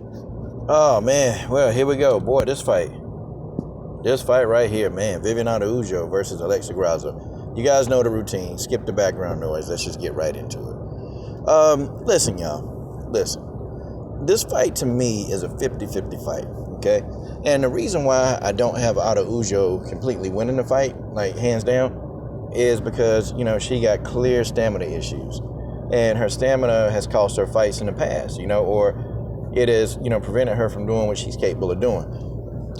Oh man, well here we go, boy. This fight right here, man. Viviane Arajudo versus Alexa Grasso. You guys know the routine. Skip the background noise. Let's just get right into it. Listen, y'all. Listen. This fight to me is a 50-50 fight. Okay, and the reason why I don't have Arajudo completely winning the fight, like hands down, is because she got clear stamina issues, and her stamina has cost her fights in the past. Or it has prevented her from doing what she's capable of doing.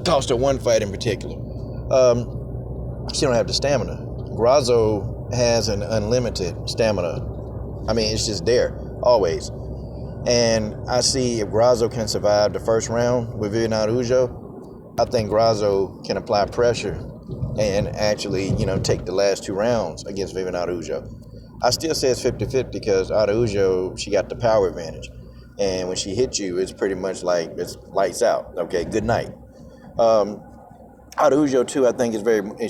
Cost her one fight in particular. She don't have the stamina. Grasso has an unlimited stamina. I mean, it's just there always. And I see if Grasso can survive the first round with Viviane Araújo, I think Grasso can apply pressure and actually, take the last two rounds against Viviane Araújo. I still say it's 50-50 because Araújo, she got the power advantage. And when she hits you, it's pretty much like it's lights out. Okay, good night. Araújo too, I think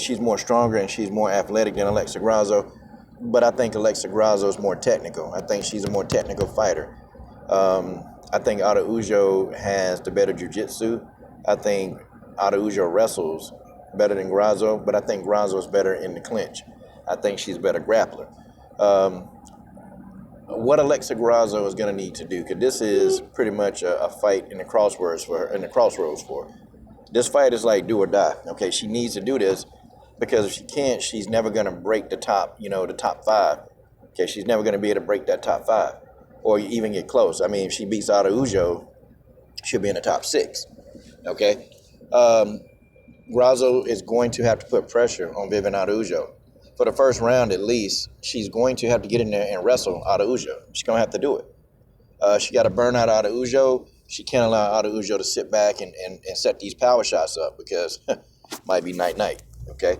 she's more stronger and she's more athletic than Alexa Grasso, but I think Alexa Grasso is more technical. I think she's a more technical fighter. I think Araújo has the better jiu-jitsu. I think Araújo wrestles better than Grasso, but I think Grasso is better in the clinch. I think she's a better grappler. What Alexa Grasso is going to need to do, because this is pretty much a fight in the crossroads for her. This fight is like do or die. Okay, she needs to do this because if she can't, she's never going to break the top five. Okay, she's never going to be able to break that top five or even get close. I mean, if she beats Araújo, she'll be in the top six. Okay, Grasso is going to have to put pressure on Viviane Araújo. For the first round, at least, she's going to have to get in there and wrestle Araújo. She's going to have to do it. She got to burn out Araújo. She can't allow Araújo to sit back and set these power shots up because might be night-night, okay?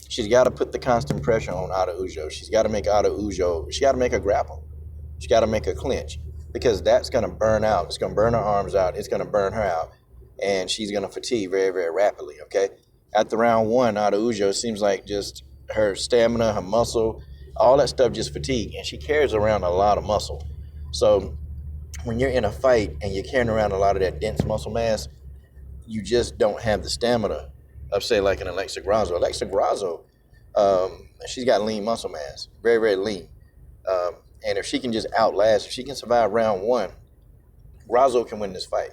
She's got to put the constant pressure on Araújo. She's got to make her grapple. She's got to make her clinch because that's going to burn out. It's going to burn her arms out. It's going to burn her out, and she's going to fatigue very, very rapidly, okay? After round one, Araújo seems like just her stamina, her muscle, all that stuff just fatigue, and she carries around a lot of muscle. So when you're in a fight and you're carrying around a lot of that dense muscle mass, you just don't have the stamina of, say, like an Alexa Grasso. Alexa Grasso, she's got lean muscle mass, very, very lean. And if she can just outlast, if she can survive round one, Grasso can win this fight,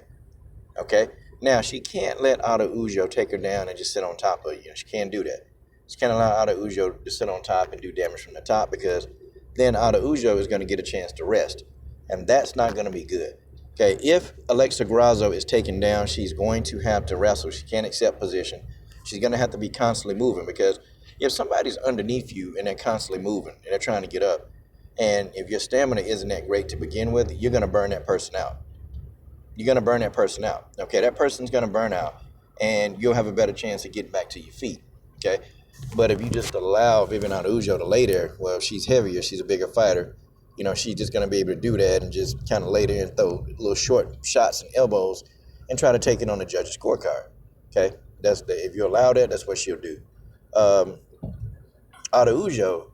okay? Now, she can't let Araújo take her down and just sit on top of you. She can't do that. She can't allow Araújo to sit on top and do damage from the top because then Araújo is going to get a chance to rest. And that's not going to be good. Okay, if Alexa Grasso is taken down, she's going to have to wrestle. She can't accept position. She's going to have to be constantly moving because if somebody's underneath you and they're constantly moving and they're trying to get up, and if your stamina isn't that great to begin with, you're going to burn that person out. You're going to burn that person out. Okay, that person's going to burn out, and you'll have a better chance of getting back to your feet. Okay, but if you just allow Viviane Araújo to lay there, well, she's heavier, she's a bigger fighter. She's just going to be able to do that and just kind of lay there and throw little short shots and elbows and try to take it on the judge's scorecard. Okay, if you allow that, that's what she'll do. Araújo,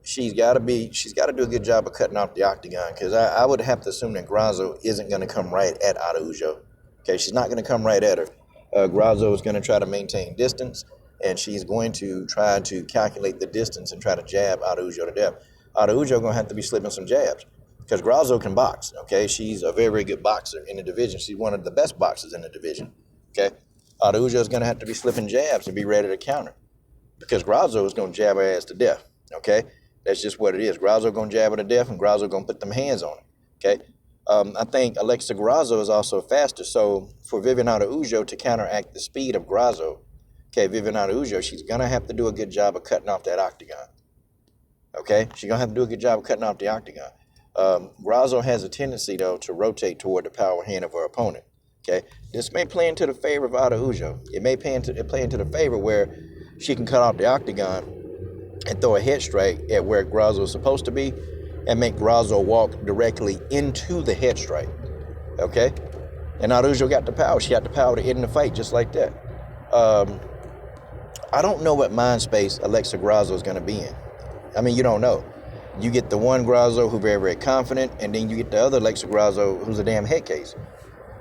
she's got to do a good job of cutting off the octagon because I would have to assume that Grasso isn't going to come right at Araújo. Okay, she's not going to come right at her. Grasso is going to try to maintain distance, and she's going to try to calculate the distance and try to jab Araújo to death. Araújo going to have to be slipping some jabs because Grasso can box, okay? She's a very, very good boxer in the division. She's one of the best boxers in the division, okay? Araújo is going to have to be slipping jabs and be ready to counter because Grasso is going to jab her ass to death, okay? That's just what it is. Grasso going to jab her to death and Grasso going to put them hands on her, okay? I think Alexa Grasso is also faster, so for Viviane Araújo to counteract the speed of Grasso, okay, Viviane Araújo, she's going to have to do a good job of cutting off that octagon. Okay, she's going to have to do a good job of cutting off the octagon. Grasso has a tendency, though, to rotate toward the power hand of her opponent. Okay, this may play into the favor of Araújo. It may play into the favor where she can cut off the octagon and throw a head strike at where Grasso is supposed to be and make Grasso walk directly into the head strike. Okay, and Araújo got the power. She got the power to end the fight just like that. I don't know what mind space Alexa Grasso is going to be in. I mean, you don't know. You get the one Grasso who's very, very confident, and then you get the other Alexa Grasso who's a damn head case.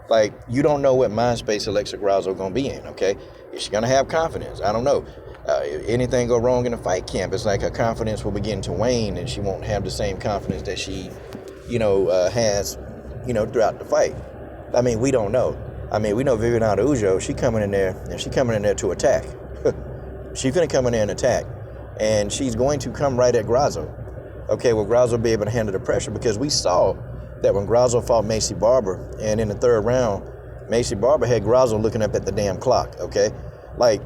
Like, you don't know what mind space Alexa Grasso gonna be in, okay? Is she gonna have confidence? I don't know. If anything go wrong in the fight camp, it's like her confidence will begin to wane, and she won't have the same confidence that she, has, throughout the fight. I mean, we don't know. I mean, we know Viviane Arajudo, she coming in there, and she coming in there to attack. She's gonna come in there and attack, and she's going to come right at Grasso. Okay, will Grasso be able to handle the pressure? Because we saw that when Grasso fought Maycee Barber, and in the third round, Maycee Barber had Grasso looking up at the damn clock, okay? Like,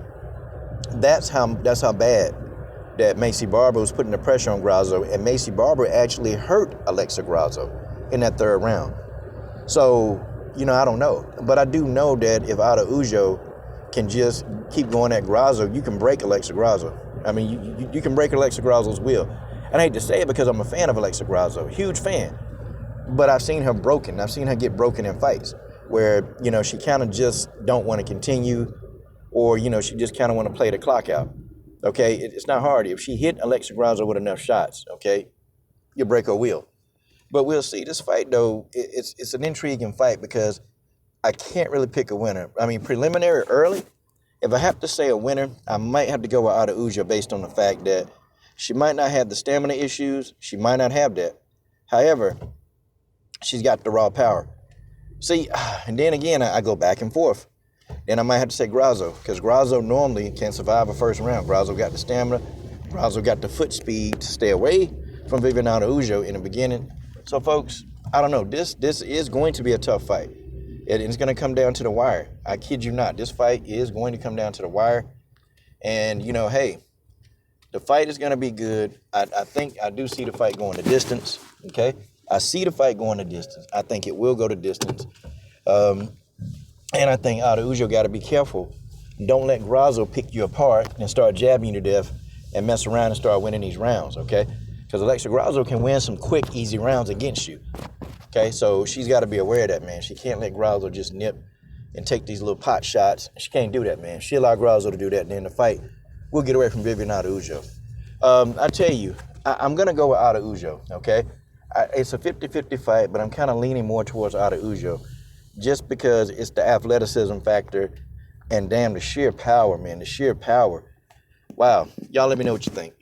that's how bad that Maycee Barber was putting the pressure on Grasso, and Maycee Barber actually hurt Alexa Grasso in that third round. So, I don't know. But I do know that if Arajudo can just keep going at Grasso, you can break Alexa Grasso. I mean, you can break Alexa Grasso's will. And I hate to say it because I'm a fan of Alexa Grasso, huge fan. But I've seen her broken. I've seen her get broken in fights where, she kind of just don't want to continue, or, she just kind of want to play the clock out. Okay, it's not hard. If she hit Alexa Grasso with enough shots, okay, you'll break her will. But we'll see. This fight, though, it's an intriguing fight because I can't really pick a winner. I mean, preliminary early, if I have to say a winner, I might have to go with Arajudo based on the fact that she might not have the stamina issues. She might not have that. However, she's got the raw power. See, and then again, I go back and forth. Then I might have to say Grasso, because Grasso normally can survive a first round. Grasso got the stamina. Grasso got the foot speed to stay away from Viviane Arajudo in the beginning. So, folks, I don't know. This is going to be a tough fight. It's going to come down to the wire. I kid you not. This fight is going to come down to the wire. And, hey, the fight is going to be good. I think I do see the fight going the distance, okay? I see the fight going the distance. I think it will go the distance. And I think Arajudo got to be careful. Don't let Grasso pick you apart and start jabbing you to death and mess around and start winning these rounds, okay? Because Alexa Grasso can win some quick, easy rounds against you, okay? So she's got to be aware of that, man. She can't let Grasso just nip and take these little pot shots. She can't do that, man. She allow Grasso to do that, and then the fight will get away from Viviane Arajudo. I tell you, I'm going to go with Arajudo, okay? It's a 50-50 fight, but I'm kind of leaning more towards Arajudo just because it's the athleticism factor and, damn, the sheer power, man, the sheer power. Wow. Y'all let me know what you think.